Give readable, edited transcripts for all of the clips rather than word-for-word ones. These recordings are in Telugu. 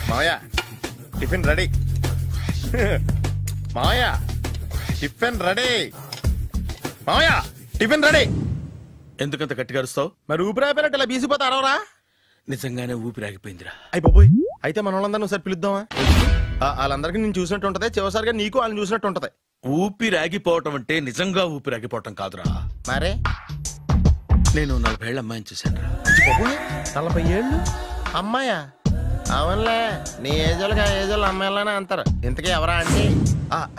మావయ్య టిఫిన్ రెడీ. మావయ్య టిఫిన్ రెడీ. మావయ్య టిఫిన్ రెడీ. ఎందుకంత గట్టిగా అరుస్తావు? మరి ఊపిరి అయిపోయినట్టు ఇలా బీసిపోతే అరవరా? నిజంగానే ఊపిరాగిపోయిందిరా. అయ్యి బాబోయ్, అయితే మన వాళ్ళందరినీ ఒకసారి పిలుద్దామా? వాళ్ళందరికీ నేను చూసినట్టు ఉంటది, చివరిసారిగా నీకు వాళ్ళని చూసినట్టు ఉంటది. ఊపిరాగిపోవటం అంటే నిజంగా ఊపిరాగిపోవటం కాదురా. మరే నేను 40 ఏళ్ల అమ్మాయిని చూశాను రా. 40 ఏళ్ళు అమ్మాయా? అవునులే, నీ ఏజోళ్ళకి ఆ ఏజోళ్ళు అమ్మాయిలానే అంటారు. ఇంతకీ ఎవరా అంటే?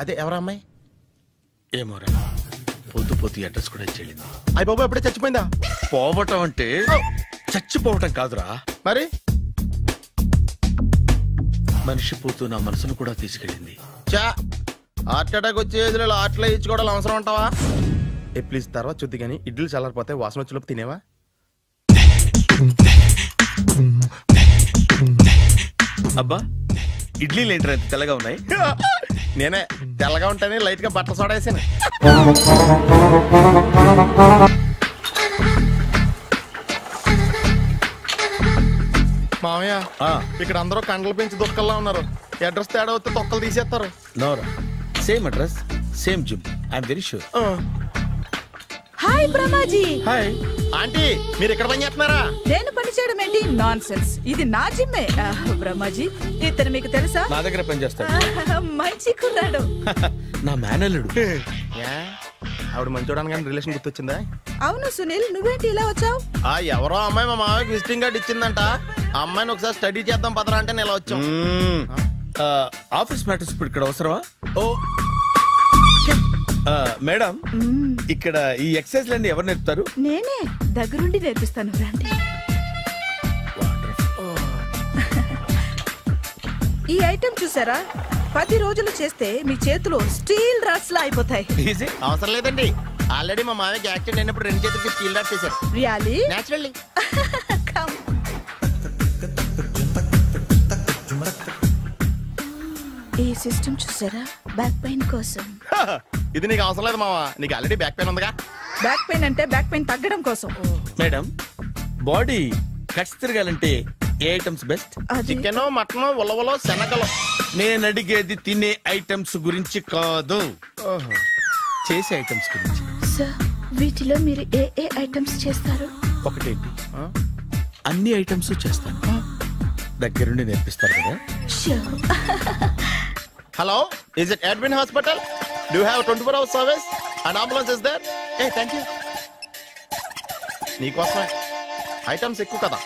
అదే ఎవరా అమ్మాయి? ఏమోరా, పొద్దు అడ్రస్ కూడా చెల్లింది. అయ్యి బాబు ఎప్పుడే చచ్చిపోయిందా? పోవటం అంటే చచ్చిపోవటం కాదురా. మరి మనిషి పోతూ నా మనసును కూడా తీసుకెళ్ళింది. చా, హార్ట్ అటాక్ వచ్చే ఏజ్లో హార్ట్లో ఇచ్చుకోవడం అవసరం ఉంటావా? ప్లీజ్ తర్వాత చూద్ది కానీ ఇడ్లీలు చల్లారిపోతే వాసన వచ్చేలోపు తినేవా? అబ్బా, ఇడ్లీలు ఏంటి అంత తెల్లగా ఉన్నాయి? నేనే తెల్లగా ఉంటానే లైట్ గా బట్టలు సోడా వేసాను. మామయ్య, ఇక్కడ అందరూ కండలు పెంచి దుక్కల్లా ఉన్నారు. అడ్రస్ తేడా వస్తే తొక్కలు తీసేస్తారు. నోరా, same address same gym. I'm very sure. Hi Brahmaji. Hi aunty, మీరు ఇక్కడ పని చేస్తున్నారా? నేను పని చేయడం ఏంటి? Nonsense. ఇది నా జిమ్మే. బ్రహ్మాజీ, ఇతను మీకు తెలుసా? నా దగ్గర పని చేస్తాడు. మంచి కుర్రాడు. నా మేనల్లుడు. ఆవిడ మంచి చూడడానికి రిలేషన్ గుర్తొచ్చిందా? అవును సునీల్, నువ్వేంటి ఇలా వచ్చావు? ఎవరో అమ్మాయి మా మామయ్యకి విజిటింగ్ కార్డు ఇచ్చిందంట. ఆ అమ్మాయిని ఒకసారి స్టడీ చేద్దాం పదరా అంటే నేను ఇలా వచ్చాం. ఆఫీస్ మ్యాటర్స్ ఇప్పుడు ఇక్కడ అవసరమా? ఓ మేడం, ఇక్కడ ఈ ఎక్సర్సైజ్ లన్నీ ఎవరు నేర్పుతారు? నేనే దగ్గరుండి నేర్పిస్తాను, రండి. ఈ ఐటెం చూసారా? 10 రోజులు చేస్తే మీ చేతులు స్టీల్ రాట్స్ లా అయిపోతాయి. అవసరం లేదండి, ఆల్రెడీ మా మామయ్యకి యాక్సిడెంట్ అయినప్పుడు 2 చేతులకి స్టీల్ రాట్ చేశారు. రియల్లీ? నేచురల్లీ. ఈ సిస్టమ్ చూసారా? బ్యాక్ పెయిన్ కోసం. ఇది నీకు అవసరం లేదు మావా, నీకు ఆల్రెడీ బ్యాక్ పెయిన్ ఉందిగా. బ్యాక్ పెయిన్ అంటే బ్యాక్ పెయిన్ తగ్గడం కోసం. మేడం, బాడీ కట్స్ తిరగాలంటే ఏ ఐటమ్స్ బెస్ట్? చికెన్, మటన్, ఉలవలో, శనగలు. నేను అడిగేది తినే ఐటమ్స్ గురించి కాదు, చేసే ఐటమ్స్ గురించి. సార్, వీటిలో మీరు ఏ ఐటమ్స్ చేస్తారు? ఒకటేంటి, అన్ని ఐటమ్స్ చేస్తాను. దగ్గరుండి నేర్పిస్తారు కదా. Hello, is it admin hospital? Do have 24 hours service and ambulance is there? Thank you. నీకోసమే ఐటమ్స్ ఎక్కువ కదా,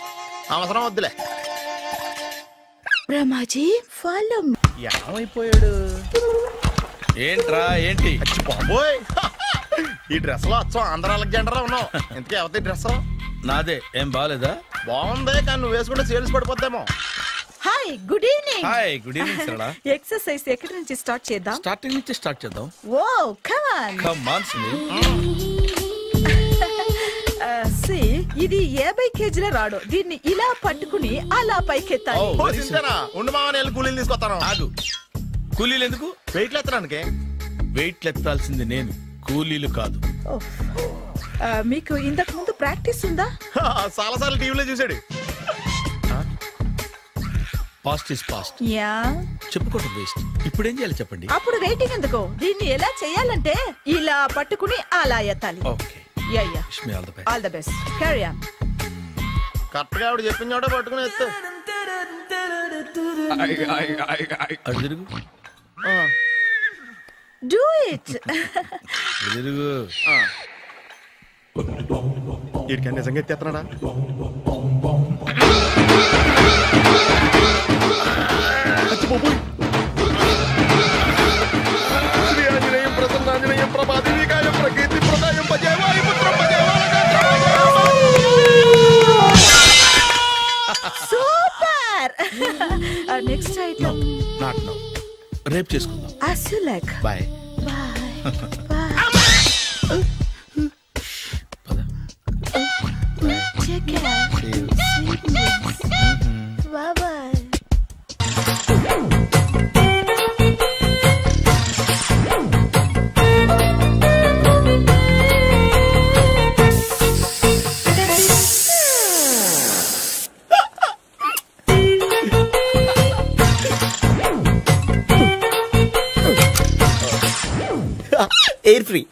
అవసరం వద్దులే. బ్రహ్మాజీ, ఫాలో. ఏమైపోయాడు? ఏంట్రా ఏంటి? బాబోయ్, ఈ డ్రెస్ లో వచ్చాం ఆంధ్ర అలెగ్జాండర్ లో ఉన్నావు. ఇంతకీ ఎవరి డ్రెస్? నాదే. ఏం బాగాలేదా? బాగుంది, కానీ నువ్వు వేసుకుంటే సేల్స్ పడిపోద్దేమో. Hi, good evening. Hi, good evening Sarala. Exercise ఎక్కడి నుంచి స్టార్ట్ చేద్దాం? స్టార్టింగ్ నుంచి స్టార్ట్ చేద్దాం. Oh, come on. Come on Sunil. ఇది 50 kg రాడు. దీన్ని ఇలా పట్టుకుని అలా పైకెత్తాలి. ఉండు మామ, నేను కూలీలు తీసుకొస్తాను. ఆగు, కూలీలు ఎందుకు? వెయిట్లు ఎత్తడానికి. వెయిట్లు ఎత్తాల్సింది నేను, కూలీలు కాదు. మీకు ఇంతకు ముందు ప్రాక్టీస్ ఉందా? చాలా సార్లు టీవీలో చూసాడు. Past is past. యా, చెప్పుకోవడం వేస్ట్. ఇప్పుడు ఏం చేయాలి చెప్పండి. అప్పుడు వెయిటింగ్ ఎందుకు? దీన్ని ఎలా చేయాలంటే ఇలా పట్టుకుని అలా ఎత్తాలి. Okay, yeah yeah. Wish me all the best. All the best. Carry on. Correct గా ఆవిడ చెప్పిన చోట పట్టుకుని ఎత్తు. అటు తిరుగు. Do it. తిరుగు. వీడికి నిజంగా ఎత్తేస్తున్నాడా? శ్రీ ఆంజనేయం ప్రసన్నాంజనేయం ప్రభాదివికాయం ప్రకీర్తి ప్రదాయం భజేవాయు పుత్రం super. Next item not now, రేపు చేసుకుందాం. as you like. Bye. Take care. Bye bye. Air free.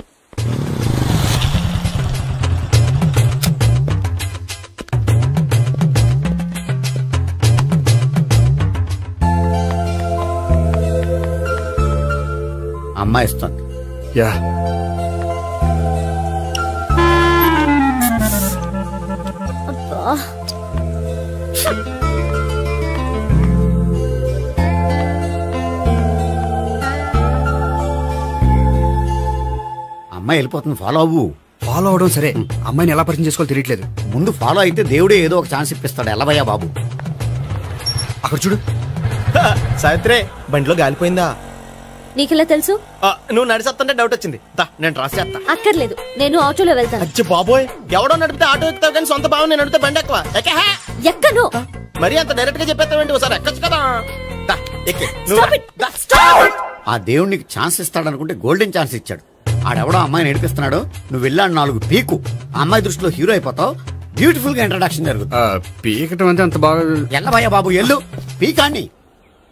అమ్మాయి ఇస్తుంది. యా అమ్మాయి వెళ్ళిపోతుంది, ఫాలో అవ్వు. ఫాలో అవడం సరే, అమ్మాయిని ఎలా పరిచయం చేసుకోవాలో తెలియట్లేదు. ముందు ఫాలో అయితే దేవుడే ఏదో ఒక ఛాన్స్ ఇప్పిస్తాడు. ఎలవయ్యా బాబు. అక్కడ చూడు. సావిత్రి బండిలో గాలిపోయిందా? నీకెలా తెలుసు? నువ్వు నడిచేస్తుంటే డౌట్ వచ్చింది. నేను రాసేస్తా. అక్కర్లేదు, నేను ఆటోలో వెళ్తాను. అచ్చి బాబోయ్, ఎవడో నడిపితే ఆటో ఎక్కుతావు కానీ సొంత భావం నేను నడిపితే బండి ఎక్కువ. ఎక్కను. మరి అంత డైరెక్ట్ గా చెప్పేస్తావేంటి? ఒకసారి ఎక్కొచ్చు కదా. ఆ దేవుడికి ఛాన్స్ ఇస్తాడు అనుకుంటే గోల్డెన్ ఛాన్స్ ఇచ్చాడు. ఆడెవడో అమ్మాయిని నడిపిస్తున్నాడు, నువ్వు వెళ్ళాడు 4 పీకు. ఆ అమ్మాయి దృష్టిలో హీరో అయిపోతావు. బ్యూటిఫుల్ గా ఇంట్రడక్షన్ జరుగుతుంది. పీకటం అంటే అంత బాగా. ఎల్లవయ్యా బాబు ఎల్లు, పీకాన్ని.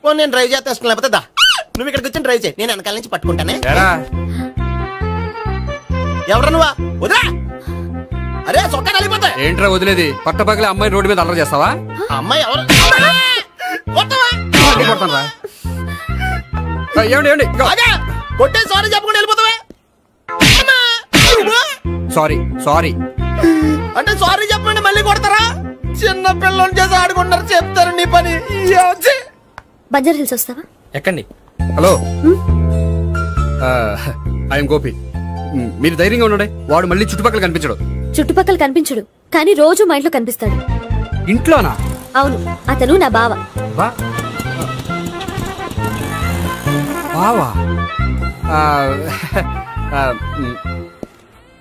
నేను డ్రైవ్ చేస్తాను, లేకపోతే దా నువ్వు ఇక్కడికి వచ్చి డ్రైవ్ చేయి, నేను వెనకాల నుంచి పట్టుకుంటానే. ఎవరు నువ్వా? వదిలా. అరే చొక్కా కలిపోతా. ఏంట్రా వదిలేది? పట్టపగలే అమ్మాయి రోడ్డు మీద అల్లరి చేస్తావా? అమ్మాయి ఎవరు? ఏమండి కొట్టే సారీ చెప్పకుండా వెళ్ళిపోతావా? సారీ సారీ అంటే సారీ చెప్పండి మళ్ళీ కొడతారా? చిన్న పిల్లలు చేసి ఆడుకుంటారు, చెప్తారు నీ పని. బంజారా హిల్స్ వస్తావా? ఎక్కండి. Hello, I'm Gopi. మీరు ధైర్యంగా ఉండండి. వాడు మళ్ళీ చుట్టుపక్కల కనిపించడు. చుట్టుపక్కల కనిపించడు, కానీ రోజు మా ఇంట్లో కనిపిస్తాడు. ఇంట్లోనా? అవును, అతను నా బావ. బావా?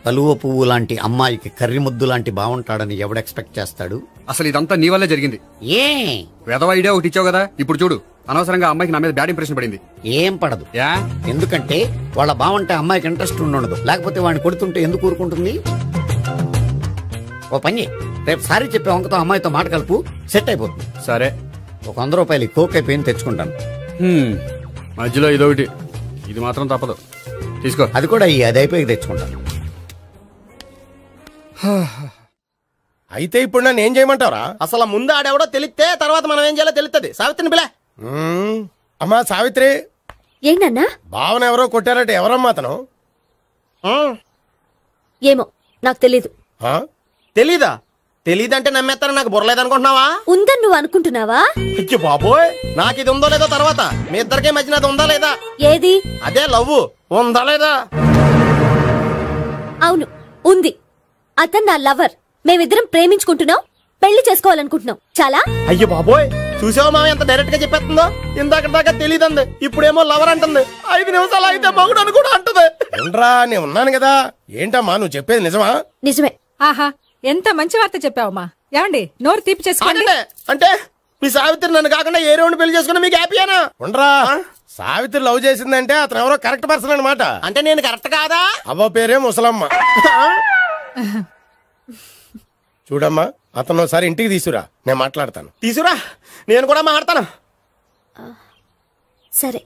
కలువ పువ్వు లాంటి అమ్మాయికి కర్రి ముద్దు లాంటి బాగుంటాడని ఎవడు ఎక్స్పెక్ట్ చేస్తాడు? అసలు ఇదంతా నీ వల్లే జరిగింది. ఏ వెధవ ఐడియా ఒకటి ఇచ్చావు కదా, ఇప్పుడు చూడు. అనవసరంగా అమ్మాయికి నా మీద బ్యాడ్ ఇంప్రెషన్ పడింది. ఏం పడదు. ఎందుకంటే వాళ్ళ బాగుంటే అమ్మాయికి ఇంట్రెస్ట్ ఉండదు. లేకపోతే వాడిని కొడుతుంటే ఎందుకు ఊరుకుంటుంది? ఓ పని, రేపు సారీ చెప్పే వంకతో అమ్మాయితో మాట కలుపు, సెట్ అయిపోతుంది. సరే, ఒక 100 రూపాయలు కోక్ అయిపోయింది, తెచ్చుకుంటాను. మధ్యలో ఇదొకటి, ఇది మాత్రం తప్పదు. తీసుకో. అది కూడా అది అయిపోయి తెచ్చుకుంటాను. అయితే ఇప్పుడు నన్ను ఏం చేయమంటారా? అసలు ముందు ఆడెవడో తెలిస్తే తర్వాత మనం ఏం చేయాలో తెలుస్తుంది. సావిత్రిని పిల్ల. అమ్మా సావిత్రి. ఏంటన్నా? భావన ఎవరో కొట్టారట. ఎవరమ్మా అతను? ఏమో నాకు తెలీదు. తెలీదా? తెలీదంటే నమ్మేస్తారని నాకు బుర్రలేదనుకుంటున్నావా? ఉందని నువ్వు అనుకుంటున్నావా? అయ్యో బాబోయ్, నాకు ఇది ఉందో లేదో తర్వాత. మీ ఇద్దరికే మధ్యన అది ఉందా లేదా? ఏది? అదే లవ్ ఉందా లేదా? అవును, ఉంది. అతను నా లవర్. మేమిద్దరం ప్రేమించుకుంటున్నాం, పెళ్లి చేసుకోవాలనుకుంటున్నాం. చాలా. అయ్యో బాబోయ్, చూసావా మామ ఎంత డైరెక్ట్ గా చెప్పేస్తుందో? ఇందాక దాకా తెలియదండి, ఇప్పుడేమో లవర్ అంటుంది. 5 నిమిషాలు అయితే మగుడు అని కూడా అంటుంది. నేను ఉన్నాను కదా. ఏంటమ్మా నువ్వు చెప్పేది నిజమా? నిజమే. ఆహా, ఎంత మంచి వార్త చెప్పావమ్మా. ఏమండి నోరు తీపి చేసుకోండి. అంటే మీ సావిత్రి నన్ను కాకుండా ఏ రౌండ్ పెళ్లి చేసుకున్నా మీకు హ్యాపీయేనా? ఉండరా, సావిత్రి లవ్ చేసిందంటే అతను ఎవరో కరెక్ట్ పర్సన్ అనమాట. అంటే నేను కరెక్ట్ కాదా? అవ్వ పేరే ముసలమ్మ. చూడమ్మా, అతను ఒకసారి ఇంటికి తీసుకురా, నేను మాట్లాడతాను. తీసుకురా, నేను కూడా మాట్లాడతాను. సరే.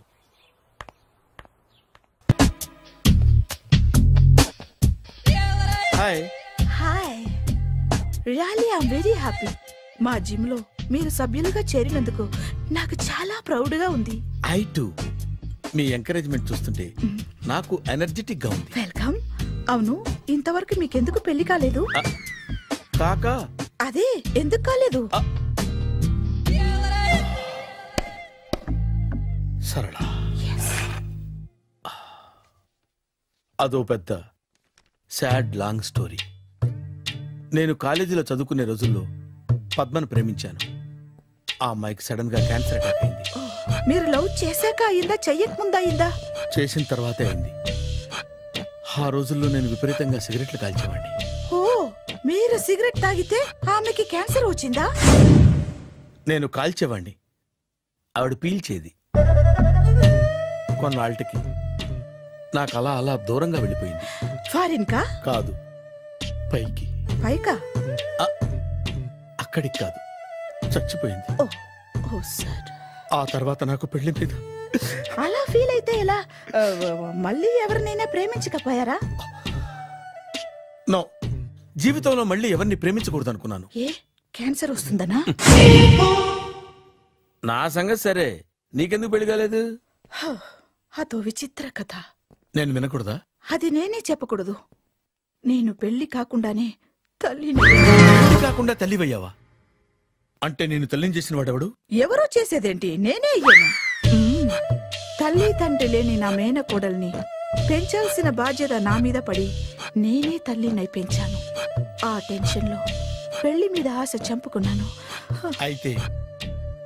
Hi. Hi, really I'm very happy. మా జిమ్ లో మీరు సభ్యులుగా చేరినందుకు నాకు చాలా ప్రౌడ్ గా ఉంది. I to. మీ ఎంకరేజ్మెంట్ చూస్తుంటే నాకు ఎనర్జెటిక్ గా ఉంది. వెల్కమ్. అవును, ఇంతవరకు మీకెందుకు పెళ్లి కాలేదు? కాకా అదే ఎందుకు కాలేదు? సరళ, అదో పెద్ద సాడ్ లాంగ్ స్టోరీ. నేను కాలేజీలో చదువుకునే రోజుల్లో పద్మను ప్రేమించాను. ఆ అమ్మాయికి సడన్ గా క్యాన్సర్ అటాక్ అయింది. మీరు లవ్ చేశాక అయిందా, చెయ్యక ముందా అయిందా? చేసిన తర్వాతే అయింది. ఆ రోజుల్లో నేను విపరీతంగా సిగరెట్లు కాల్చేవాడిని. ఓ, మీరు సిగరెట్ తాగితే ఆమెకి క్యాన్సర్ వచ్చిందా? నేను కాల్చేవాడిని, ఆవిడ పీల్చేది. కొన్నాళ్ళకి నాకు అలా అలా దూరంగా వెళ్ళిపోయింది. ఫారిన్ కా? కాదు, పైకి. పైకా? అక్కడికి కాదు, చచ్చిపోయింది. ఓ సార్. ఆ తర్వాత నాకు పెళ్లి మీద అలా ఫీల్ అయితే ఎలా? మళ్ళీ ఎవరినైనా ప్రేమించకపోయారా? నో, జీవితంలో మళ్ళీ ఎవరిని ప్రేమించకూడదు అనుకున్నాను. ఏ క్యాన్సర్ వస్తుందనా? నా సంగతి సరే, నీకెందుకు పెళ్లి కాలేదు? అదో విచిత్ర కథ. నేను వినకూడదా? అది నేనే చెప్పకూడదు. నేను పెళ్లి కాకుండానే తల్లిని. పెళ్లి కాకుండా తల్లివయ్యావా? అంటే నేను తల్లిని చేసిన వాడెవడు? ఎవరో చేసేదేంటి, నేనే అయ్యాను. తల్లి తండ్రి లేని నా మేనకోడల్ని పెంచాల్సిన బాధ్యత నా మీద పడి నేనే తల్లినై పెంచాను. ఆ టెన్షన్ లో పెళ్లి మీద ఆశ చంపుకున్నాను. అయితే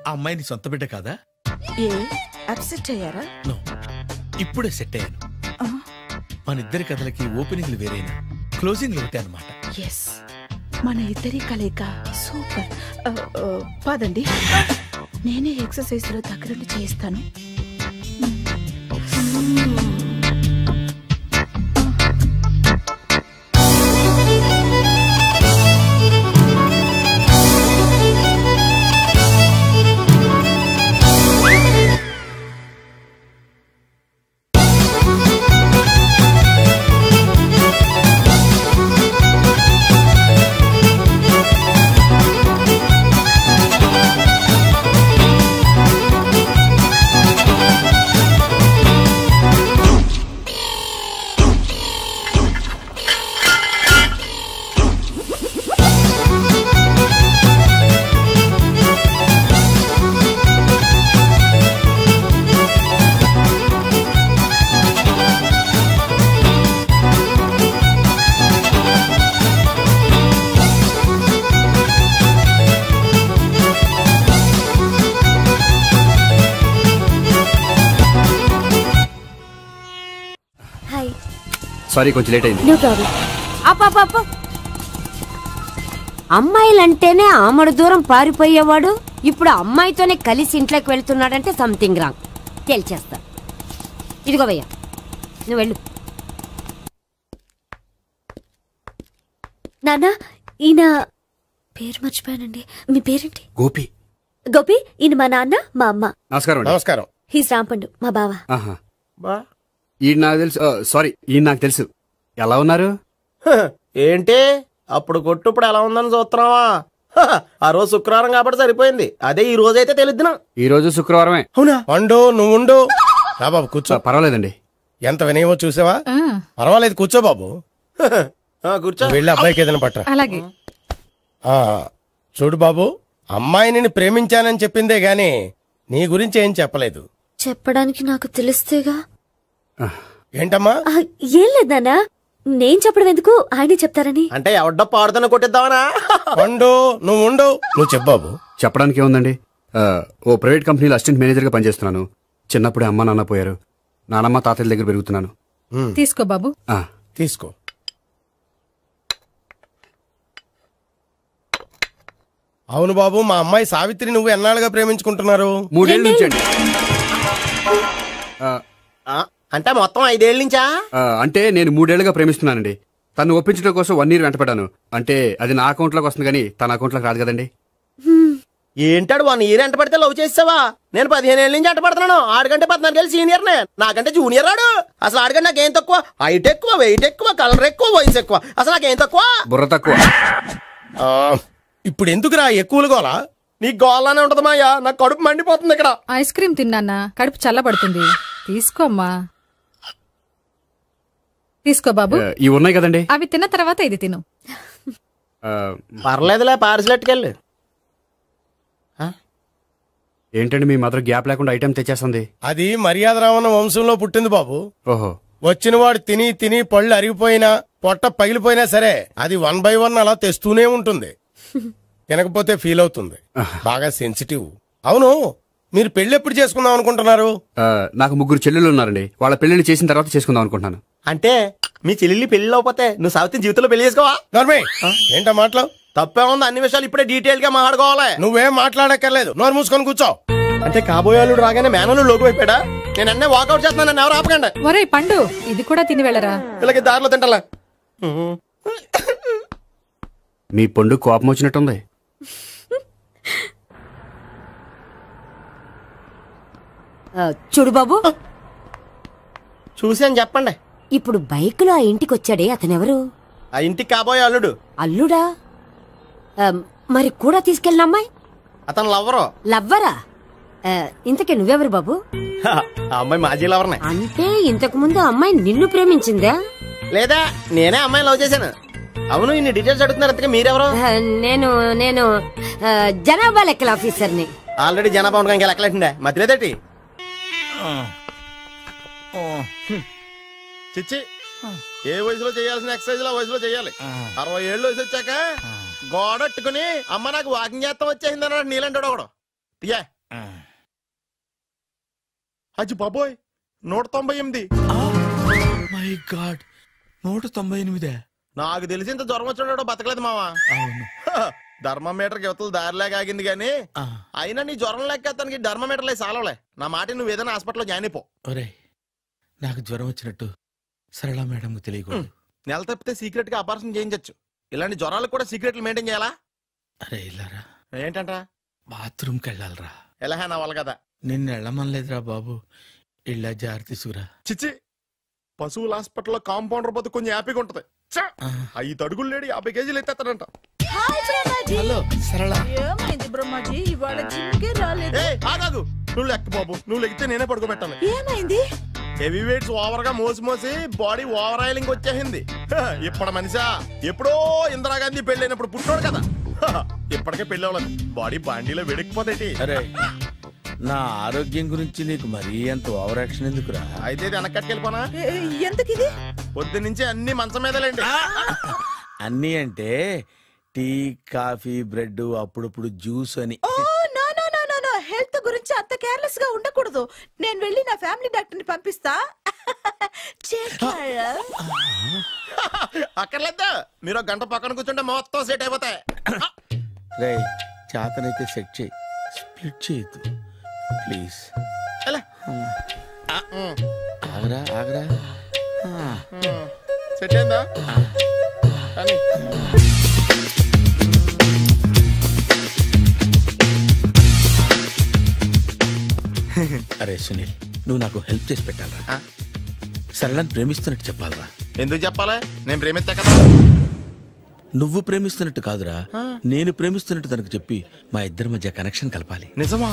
ఆ అమ్మాయిని సొంత బిడ్డ కాదా? ఏ అప్సెట్ అయ్యారా? నో, ఇప్పుడే సెట్ అయ్యాను. మన ఇద్దరి కథలకి ఓపెనింగ్లు వేరైనా క్లోజింగ్లు ఒకటే అన్నమాట. ఎస్, మన ఇద్దరి కలయిక సూపర్. పదండి, నేనే ఎక్సర్సైజ్ లో దగ్గరుండి చేయిస్తాను. సారీ, కొంచెం లేట్ అయింది. No problem. అప్ప అమ్మాయిలంటేనే ఆమడు దూరం పారిపోయేవాడు ఇప్పుడు అమ్మాయితోనే కలిసి ఇంట్లోకి వెళ్తున్నాడంటే సంథింగ్ రాంగ్. తేల్చేస్తా. ఇదిగో భయ్యా, నువ్వు వెళ్ళు. నాన్న, ఈయన పేరు మర్చిపోయానండి. మీ పేరేంటి? గోపి. గోపి, ఈయన మా నాన్న, మా అమ్మ. నమస్కారం. నమస్కారం. హీస్ రాంపండు, మా బావ. ఈయన నాకు తెలుసు. సారీ, ఈయన నాకు తెలుసు. ఎలా ఉన్నారు? ఏంటి అప్పుడు కొట్టు ఇప్పుడు ఎలా ఉందని చూస్తున్నావా? ఆ రోజు శుక్రవారం కాబట్టి సరిపోయింది. అదే ఈ రోజు అయితే తెలిద్దునా. ఈ రోజు శుక్రవారమే. అవునా? వండు, నువ్వు ఉండు. రా బాబు కూర్చో. పర్వాలేదండి. ఎంత వినయమో చూసావా? పర్వాలేదు, కూర్చో బాబు. కూర్చో. వెళ్ళి అబ్బాయికి ఏదైనా పట్టరా. అలాగే. చూడు బాబు, అమ్మాయిని ప్రేమించానని చెప్పిందే గాని నీ గురించి ఏం చెప్పలేదు. చెప్పడానికి నాకు తెలిస్తేగా. ఏంటమ్మా? ఏం లేదన్నా, నేను చెప్పడం ఎందుకు, ఆయనే చెప్తారని. అంటే ఎవడ్డో పాడుతున్న కొట్టిద్దామనా? వండు, నువ్వు ఉండు. నువ్వు చెప్పు బాబు. చెప్పడానికి ఏముందండి, ఓ ప్రైవేట్ కంపెనీలో అసిస్టెంట్ మేనేజర్ గా పనిచేస్తున్నాను. చిన్నప్పుడే అమ్మ నాన్న పోయారు. నానమ్మ తాతయ్య దగ్గర పెరుగుతున్నాను. తీసుకో బాబు. తీసుకో. అవును బాబు, మా అమ్మాయి సావిత్రి నువ్వు ఎన్నాళ్ళుగా ప్రేమించుకుంటున్నారు? 3 ఏళ్ళ నుంచి అండి. అంటే మొత్తం 5 ఏళ్ళ నుంచా? అంటే నేను 3 ఏళ్లుగా ప్రేమిస్తున్నానండి. తను ఒప్పించడం కోసం 1 year వెంటపడ్డాను. అంటే అది నా అకౌంట్ లోకి వస్తుంది కానీ తన అకౌంట్ లోకి రాదు కదండి. ఏంటాడు 1 year ఎంట పడితే లవ్ చేసావా? నేను 15 ఏళ్ళ నుంచి ఎంట పడుతున్నాను. ఆడికంటే 14 ఏళ్ళు సీనియర్ నే, నాకంటే జూనియర్ రాడు. అసలు ఆడికంటే నాకేం తక్కువ? హైట్ ఎక్కువ, వెయిట్ ఎక్కువ, కలర్ ఎక్కువ, వయసు ఎక్కువ. అసలు నాకేం తక్కువ? బుర్ర తక్కువ. ఇప్పుడు ఎందుకురా ఎక్కువలు గోలా? నీకు గోలానే ఉంటది మాయా. నాకు కడుపు మండిపోతుంది ఇక్కడ. ఐస్ క్రీమ్ తిన్నానా, కడుపు చల్లబడుతుంది. తీసుకోమ్మా. తీసుకో బాబు. ఇవి ఉన్నాయి కదండి, అవి తిన్న తర్వాత ఇది తిను. పర్లేదులే, పార్సిలెట్కెళ్ళి. ఏంటండి మీ మదర్ గ్యాప్ లేకుండా ఐటెం తెచ్చేస్తుంది? అది మర్యాద రావణ వంశంలో పుట్టింది బాబు. ఓహో. వచ్చిన వాడు తిని తిని పళ్ళు అరిగిపోయినా పొట్ట పగిలిపోయినా సరే అది 1 by 1 అలా తెస్తూనే ఉంటుంది. తినకపోతే ఫీల్ అవుతుంది. బాగా సెన్సిటివ్. అవును, మీరు పెళ్లి ఎప్పుడు చేసుకుందాం అనుకుంటున్నారు? నాకు 3 చెల్లెళ్ళు ఉన్నారండి. వాళ్ళ పెళ్లిని చేసిన తర్వాత చేసుకుందాం అనుకుంటున్నాను. అంటే మీ చెల్లెల్ని పెళ్లి లేకపోతే నువ్వు సావిత్రి జీవితంలో పెళ్లి చేసుకోవా? ఏంటో మాటలు తప్పే ఉంది. అన్ని విషయాలు ఇప్పుడే డీటెయిల్ గా మాట్లాడుకోవాలి. నువ్వేం మాట్లాడక్కర్లేదు, నోరు మూసుకొని కూర్చో. అంటే కాబోయేవాళ్ళు రాగానే మేనలు లోకి అయిపోయాడా? నేను అన్నీ వాకౌట్ చేస్తున్నాను, నన్ను ఎవరు ఆపకండి. ఒరేయ్ పండు, ఇది కూడా తిని వెళ్ళరా. ఇలాగే దారిలో తింటలా. మీ పండు కోపం వచ్చినట్టుంది. చూడు బాబు, చూసాను చెప్పండి. ఇప్పుడు బైక్ లో ఆ ఇంటికి వచ్చాడే అతనెవరు? ఆ ఇంటికి కాబోయే అల్లుడు. అల్లుడా? మరి కూడా తీసుకెళ్ళిన అమ్మాయి? అతను లవ్వరు. లవ్వరా? ఇంతకీ నువ్వెవరు బాబు? ఆ అమ్మాయి మాజీ లవర్నే. అంటే ఇంతకు ముందు అమ్మాయి నిన్ను ప్రేమించిందా? లేదా నేనే అమ్మాయి లవ్ చేశాను. అవును, ఇన్ని డీటెయిల్స్ అడుగుతున్నారు. అంతగా మీరెవరు? నేను నేను జనాభా లెక్కల ఆఫీసర్ని. ఆల్రెడీ జనాభా ఉండగా ఇంకా లెక్కలేటండే మధ్యలేదేటి? చిచ్చి, ఏ వయసులో చేయాల్సిన ఎక్సర్సైజ్ ఆ వయసులో చేయాలి. 60 ఏళ్ళు వయసు వచ్చాక గోడట్టుకుని అమ్మ నాకు వాకింగ్ చేస్తాం వచ్చేసింది అన్నాడు నీలంటాడు ఒకడు. తీయా అచ్చి బాబోయ్, 198. My God, 198. నాకు తెలిసి ఇంత జ్వరం వచ్చాడో బతకలేదు మావా. అవును. ధర్మమీటర్ యువతలు దారిలాగా ఆగింది గానీ అయినా నీ జ్వరం లెక్క అతనికి ధర్మమీటర్లే సాలవలే. నా మాట నువ్వు ఏదైనా హాస్పిటల్లో జాయిన్ అయిపో. ఒరే, నాకు జ్వరం వచ్చినట్టు సరళ మేడం తెలియకూడదు. నెల తప్పితే సీక్రెట్ గా ఆపరేషన్ చేయించచ్చు. ఇలాంటి జ్వరాలకు కూడా సీక్రెట్లు మెయింటైన్ చేయాలా? అరే ఇల్లారా, ఏంటంట? బాత్రూమ్కి వెళ్ళాలరా. ఎలాహే నా వాళ్ళ కదా. నిన్ను వెళ్ళమనలేదురా బాబు, ఇళ్ళ జారి తీసుకురా. చిచ్చి, పశువుల హాస్పిటల్లో కాంపౌండర్ పోతే కొంచెం హ్యాపీగా ఉంటది. 5 అడుగులు లేడి 50 కేజీలు ఎత్తేస్తాడంట. హలో సరళ. ఏమైంది బ్రహ్మాజీ, ఇవాళ జిమ్కే రాలేదు? ఆగాదు, నువ్వు లెక్క బాబు. నువ్వు లెక్కితే నేనే పడుకోబెట్టాలి. ఏమైంది? హెవీ వెయిట్స్ ఓవర్ గా మోసి బాడీ ఓవర్ ఆయిలింగ్ వచ్చేసింది. ఇప్పుడు మనిషా ఎప్పుడో ఇందిరాగాంధీ పెళ్ళైనప్పుడు పుట్టినోడు కదా. ఇప్పటికే పెళ్లి అవ్వలేదు, బాడీ బాండీలో వెడికిపోతేటి. అరే, నా ఆరోగ్యం గురించి నీకు మరీ అంత ఓవర్ యాక్షన్ ఎందుకురా? అయితే వెనకట్టుకెళ్ళిపోనా? ఎందుకిది? పొద్దు నుంచి అన్ని మంచం మీదలేండి. అన్నీ అంటే టీ, కాఫీ, బ్రెడ్, అప్పుడప్పుడు జ్యూస్ అని. హెల్త్ గురించి అంత కేర్లెస్ గా ఉండకూడదు. నేను వెళ్ళి నా ఫ్యామిలీ డాక్టర్ ని పంపిస్తా. అక్కర్లేదు, మీరు 1 గంట పక్కన కూర్చుంటే మొత్తం సెట్ అయిపోతాయి. రే, చేతనైతే సెట్ చేయి, స్ప్లిట్ చేయొద్దు ప్లీజ్. ఆగరా ఆగరా. సెట్ అయిందా? అరే సునీల్, నువ్వు నాకు హెల్ప్ చేసి పెట్టాలరా. సరళని ప్రేమిస్తున్నట్టు చెప్పాలరా. ఎందుకు చెప్పాలి? నేను ప్రేమిస్తా కదా. నువ్వు ప్రేమిస్తున్నట్టు కాదురా, నేను ప్రేమిస్తున్నట్టు తనకు చెప్పి మా ఇద్దరి మధ్య కనెక్షన్ కలపాలి. నిజమా?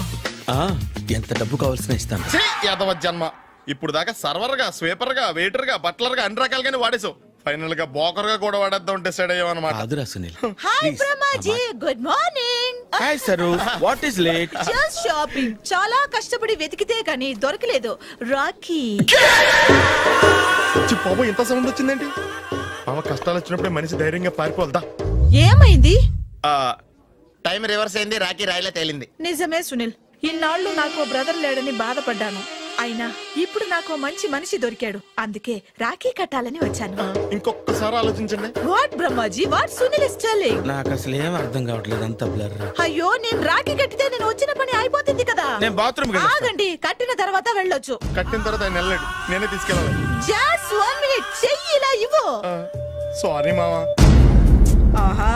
ఎంత డబ్బు కావాల్సిన ఇస్తాను. యాదవ జన్మ, ఇప్పుడు దాకా సర్వర్ గా, స్వీపర్ గా, వెయిటర్ గా, బట్లర్ గా అన్ని రకాలుగానే వాడేసావు. ఫైనల్ గా బోకర్ గా కూడా వాడేద్దాం డిసైడ్ అయ్యావు అన్నమాట. కాదురా Sunil. Hi Brahmaji, good morning. Hi sir, what is late? Just shopping. చాలా కష్టపడి వెతికితే కానీ దొరకలేదు. రాఖీ. బాబు, ఇంత సౌండ్ వచ్చిందేంటి? మామ కష్టాలు వచ్చినప్పుడే మనిషి ధైర్యంగా పారిపోదా. ఏమైంది? టైం రివర్స్ అయింది, రాఖీ రాయిలా తేలింది. నిజమే సునీల్, ఇన్నాళ్ళు నాకు బ్రదర్ లేడని బాధపడ్డాను. అయినా ఇప్పుడు నాకు మంచి మనిషి దొరికాడు. అందుకే రాఖీ కట్టాలని వచ్చాను. ఇంకొకసారి ఆలోచించండి. What Brahmaji, what Sunil is telling? నాకు అసలు ఏం అర్థం కావట్లేదు, అంత బ్లర్. అయ్యో, నేను రాఖీ కట్టితే నేను వచ్చిన పని అయిపోతుంది కదా. నేను బాత్రూమ్ ఆగండి, కట్టిన తర్వాత వెళ్ళొచ్చు. కట్టిన తర్వాత ఆయన వెళ్ళాడు, నేనే తీసుకెళ్ళాలి. జస్ట్ 1 minute, చెయ్యి ఇలా ఇవ్వు. సారీ మామా. ఆహా,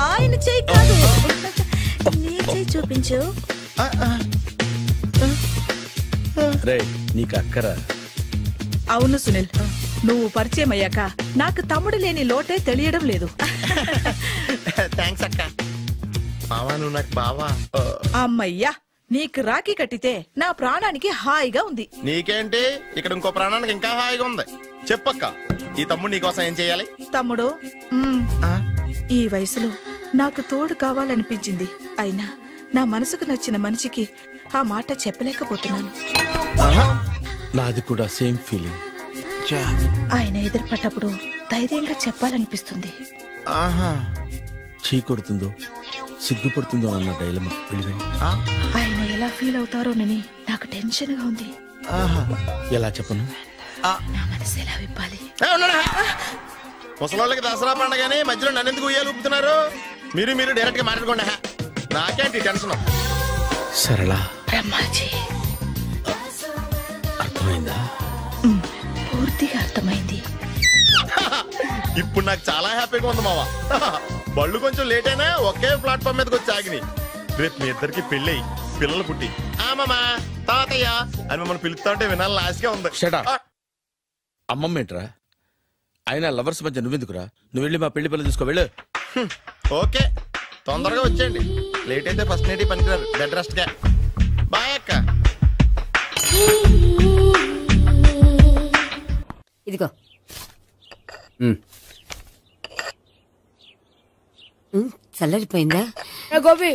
ఆయన చెయ్యి కాదు, నీ చెయ్యి చూపించు. రే, నీకు అక్కరా? అవును సునీల్, నువ్వు పరిచయం అయ్యాక నాకు తమ్ముడు లేని లోటే తెలియడం లేదు. థ్యాంక్స్ అక్క. మామా, నువ్వు నాకు బావా. అమ్మయ్యా, నీకు రాఖీ కట్టితే నా ప్రాణానికి హాయిగా ఉంది. నీకేంటి, ఇక్కడ ఇంకో ప్రాణానికి ఇంకా హాయిగా ఉంది. చెప్పక్క, ఈ తమ్ముడు నీకోసం ఏం చేయాలి? తమ్ముడు, ఈ వయసులో నాకు తోడు కావాలనిపించింది. అయినా నా మనసుకు నచ్చిన మనిషికి ఆ మాట చెప్పలేకపోతున్నాను. నాది కూడా సేమ్ ఫీలింగ్. ఆయన ఎదురుపడ్డప్పుడు ధైర్యంగా చెప్పాలనిపిస్తుంది. చీ కొడుతుందో సిగ్గుపడుతుందో అన్న డైలమా. ఆయన ఎలా ఫీల్ అవుతారోనని నాకు టెన్షన్ గా ఉంది. ఎలా చెప్పను? నా మనసు ఎలా విప్పాలి? ముసలోళ్ళకి దసరా పండగని మధ్యలో నన్ను ఎందుకు ఉయ్యాలు ఊపుతున్నారు? మీరు డైరెక్ట్ గా మాట్లాడుకోండి. నాకేంటి టెన్షన్? సరళ, బ్రహ్మాజీ, అర్థమైందా? పూర్తిగా అర్థమైంది. ఇప్పుడు నాకు చాలా హ్యాపీగా ఉంది మావా. బళ్ళు కొంచెం లేట్ అయినా ఒకే ప్లాట్ఫామ్ మీదకి వచ్చి ఆగినాయి. రేపు మీ ఇద్దరికి పెళ్ళి పిల్లలు పుట్టి మామా తాతయ్య అని మమ్మల్ని పిలుస్తా ఉంటే వినాలని ఆశగా ఉంది. అమ్మమ్మ ఏంట్రా? అయినా లవర్స్ మధ్య నువ్వెందుకురా? నువ్వు వెళ్ళి మా పెళ్లి పిల్లలు తీసుకో వెళ్ళు. ఓకే, తొందరగా వచ్చేయండి. లేట్ అయితే ఫస్ట్ నైట్ పనికిరారు. బెడ్ రెస్ట్ గా. బాయ్ అక్క. ఇదిగో చల్లరిపోయిందా? గోపి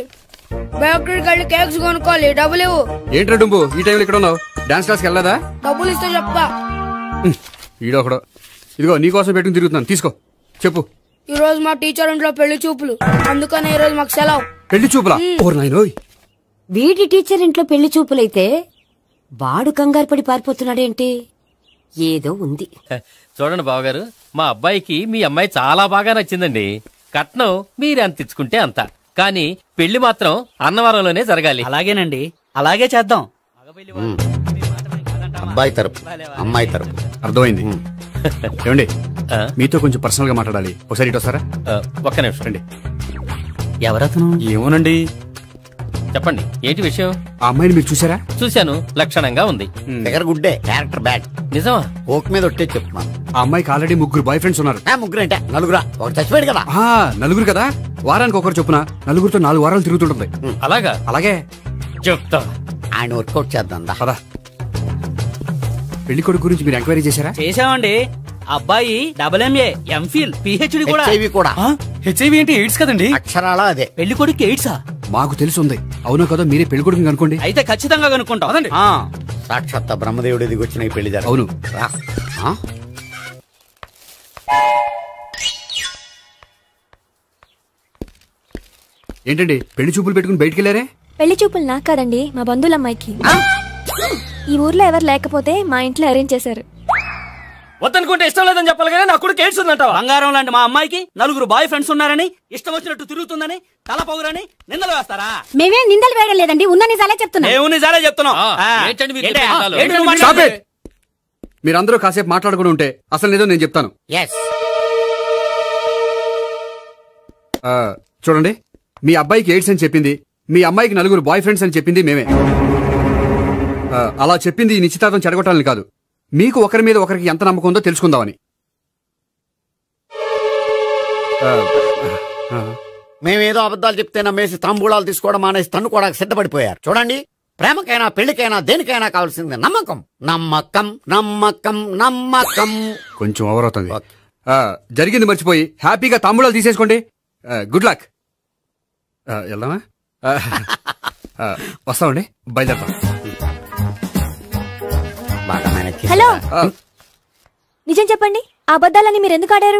బేకరీకి వెళ్ళి కేక్స్ కొనుక్కోవాలి, డబ్బులు ఇవ్వు. ఏంట్రా డుంబు ఈ టైంలో ఇక్కడ ఉన్నావు? డాన్స్ క్లాస్కి వెళ్ళదా? డబ్బులు ఇస్తే చెప్తా. ఈడొకడు. ఇదిగో నీకోసం పెట్టుకుని తిరుగుతున్నాను, తీసుకో. చెప్పు. ఈ రోజు మా టీచర్ ఇంట్లో పెళ్లి చూపులు, అందుకని ఈ రోజు మాకు సెలవు. పెళ్లి చూపులా? ఓర్ నాయనోయ్. వీడి టీచర్ ఇంట్లో పెళ్లి చూపులైతే వాడు కంగారు పడి పారిపోతున్నాడేంటి? ఏదో ఉంది. చూడండి బావగారు, మా అబ్బాయికి మీ అమ్మాయి చాలా బాగా నచ్చిందండి. కట్నం మీరు ఎంత ఇచ్చుకుంటే అంత, కానీ పెళ్లి మాత్రం అన్నవరంలోనే జరగాలి. అలాగేనండి, అలాగే చేద్దాం. అబ్బాయి తరపు అమ్మాయి తరపు. అర్థమైంది. ఏమండి మీతో కొంచెం పర్సనల్ గా మాట్లాడాలి, ఒకసారి ఇటు వస్తారా? ఒక్క నిమిషం అండి. ఎవరతను? ఏమోనండి. చెప్పండి, ఏంటి విషయం? ఆ అమ్మాయిని మీరు చూసారా? చూశాను, లక్షణంగా ఉంది. దగ్గర గుడ్డే, క్యారెక్టర్ బ్యాడ్. నిజమా? ఓక్ మీద ఒట్టే చెప్తున్నాను. ఆ అమ్మాయికి ఆల్రెడీ 3 బాయ్ ఫ్రెండ్స్ ఉన్నారు. ముగ్గురు అంటే నలుగురా? ఒకటి చచ్చిపోయాడు కదా. నలుగురు కదా, వారానికి ఒకరు చొప్పున నలుగురితో 4 వారాలు తిరుగుతుంటుంది. అలాగా? అలాగే చెప్తా. ఆయన వర్కౌట్ చేద్దాం. పదా. పెళ్లి కొడుకు గురించి మీరు ఎంక్వైరీ చేశారా? చేశామండి. అబ్బాయి MA, MPhil, PhD కూడా. హెచ్ఐవి కూడా. హెచ్ఐవి ఏంటి? ఎయిడ్స్ కదండి. అక్షరాలా అదే. పెళ్లి కొడుకు ఎయిడ్సా? మాకు తెలుసుంది. అవునా కదా, మీరే పెళ్లి కొడుకుని కనుకోండి. అయితే ఖచ్చితంగా కనుక్కుంటాం. సాక్షాత్ బ్రహ్మదేవుడి దిగి వచ్చిన ఈ పెళ్లి అవును. ఏంటండి పెళ్లి చూపులు పెట్టుకుని బయటికి వెళ్ళారే? పెళ్లి చూపులు నాకు కాదండి, మా బంధువుల అమ్మాయికి. ఈ ఊర్లో ఎవరు లేకపోతే మా ఇంట్లో అరేంజ్ చేశారు. వద్దనుకుంటే ఇష్టం లేదని చెప్పాలి కదా, నా కొడుకు ఎయిడ్స్ ఉందంటావా? బంగారం లాంటి మా అమ్మాయికి 4 బాయ్ ఫ్రెండ్స్ ఉన్నారని, ఇష్టం వచ్చినట్టు తిరుగుతుందని, తల పౌరని నిందలు వేస్తారా? మేమేం నిందలు వేయడం లేదండి, ఉన్న నిజాలే చెప్తున్నాం. మేము నిజాలే చెప్తున్నాం. మీరందరూ కాసేపు మాట్లాడుకుని ఉంటే అసలు ఏదో నేను చెప్తాను. చూడండి, మీ అబ్బాయికి ఎయిడ్స్ అని చెప్పింది, మీ అమ్మాయికి 4 బాయ్ ఫ్రెండ్స్ అని చెప్పింది మేమే. అలా చెప్పింది ఈ నిశ్చితార్థం చెడగొట్టాలని కాదు, మీకు ఒకరి మీద ఒకరికి ఎంత నమ్మకం ఉందో తెలుసుకుందామని. మేమేదో అబద్ధాలు చెప్తే నమ్మేసి తాంబూలాలు తీసుకోవడం మానేసి తన్నుకోవడానికి సిద్ధపడిపోయారు. చూడండి, ప్రేమకైనా పెళ్లికైనా దేనికైనా కావాల్సింది నమ్మకం. నమ్మకం నమ్మకం నమ్మకం. కొంచెం ఓవర్ అవుతుంది. జరిగింది మర్చిపోయి హ్యాపీగా తాంబూలాలు తీసేసుకోండి. Good luck. వెళ్దామా? వస్తామండి, బయలుదేరతాం. హలో, నిజం చెప్పండి, ఆ అబద్ధాలని మీరు ఎందుకు ఆడారు?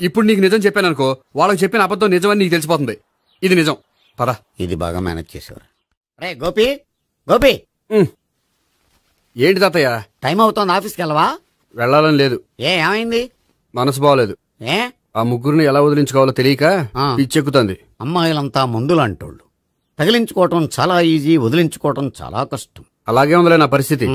ఇప్పుడు నీకు నిజం చెప్పాను అనుకో, వాళ్ళకి చెప్పిన అబద్ధం నిజమని నీకు తెలిసిపోతుంది. ఇది నిజం. పదా. ఇది బాగా మేనేజ్ చేసేవారు. రే గోపి, గోపి. ఏంటి తాతయ్య? టైం అవుతోంది, ఆఫీస్కి వెళ్ళవా? వెళ్ళాలని లేదు. ఏమైంది? మనసు బాగోలేదు. ఆ ముగ్గురిని ఎలా వదిలించుకోవాలో తెలియక పిచ్చెక్కుతుంది. అమ్మాయిలంతా మందులాంటోళ్ళు. తగిలించుకోవటం చాలా ఈజీ, వదిలించుకోవటం చాలా కష్టం. అలాగే ఉందిలే నా పరిస్థితి.